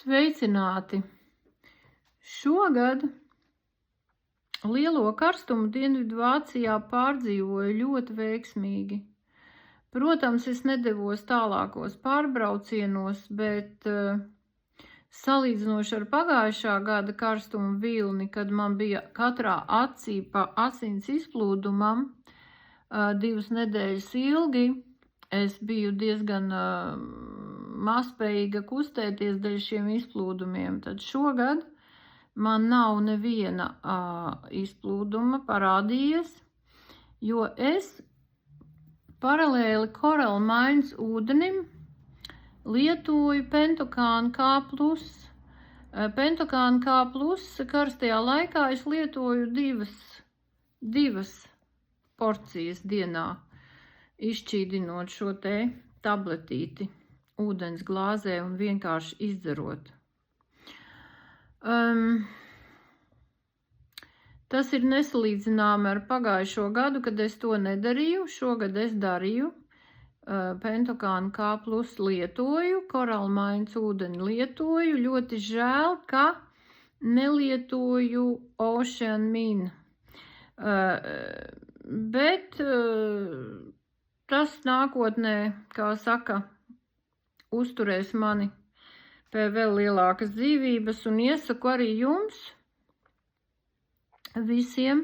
Sveicināti! Šogad lielo karstumu Dienvidvācijā pārdzīvoju ļoti veiksmīgi. Protams, es nedevos tālākos pārbraucienos, bet salīdzinoši ar pagājušā gada karstumu vilni, kad man bija katrā acī pa asins izplūdumam 2 nedēļas ilgi, es biju diezgan mazspējīga kustēties dēļ šiem izplūdumiem. Tad šogad man nav neviena izplūduma parādījies, jo es paralēli Coral Mines ūdenim lietoju Pentokānu K+. Pentokānu K+ karstajā laikā es lietoju divas porcijas dienā, izšķīdinot šo te tabletīti ūdens glāzē un vienkārši izdzerot. Tas ir nesalīdzināmi ar pagājušo gadu, kad es to nedarīju. Šogad es darīju. Pentokānu K+ lietoju, Coral Mines ūdeni lietoju. Ļoti žēl, ka nelietoju Ocean Min. Bet tas nākotnē, kā saka, uzturēs mani pie vēl lielākas dzīvības, un iesaku arī jums visiem,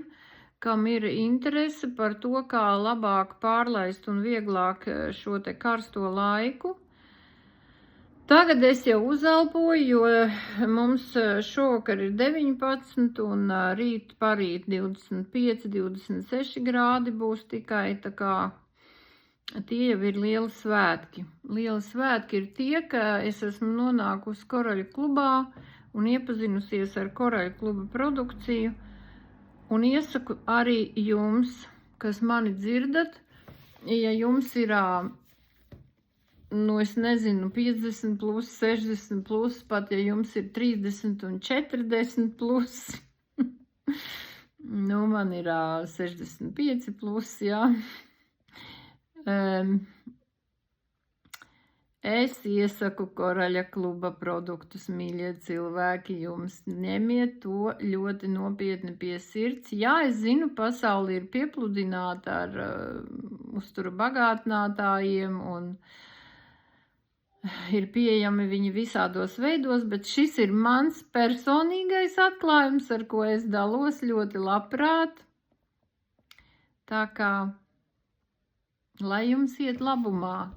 kam ir interese par to, kā labāk pārlaist un vieglāk šo te karsto laiku. Tagad es jau uzelpoju, jo mums šovakar ir 19 un parīt 25, 26 grādi būs tikai, tā kā tie jau ir lieli svētki. Lieli svētki ir tie, ka es esmu nonākusi Koraļu klubā un iepazinusies ar Koraļu kluba produkciju. Un iesaku arī jums, kas mani dzirdat, ja jums ir, es nezinu, 50 plus, 60 plus, pat ja jums ir 30 un 40 plus, man ir 65 plus, jā. Es iesaku Koraļa kluba produktus, mīļie cilvēki, jums ņemiet to ļoti nopietni pie sirds. Jā, es zinu, pasauli ir piepludināta ar uztura bagātinātājiem un ir pieejami viņi visādos veidos, bet šis ir mans personīgais atklājums, ar ko es dalos ļoti labprāt. Tā kā, lai jums iet labumā.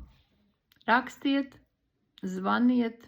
Rakstiet, zvaniet,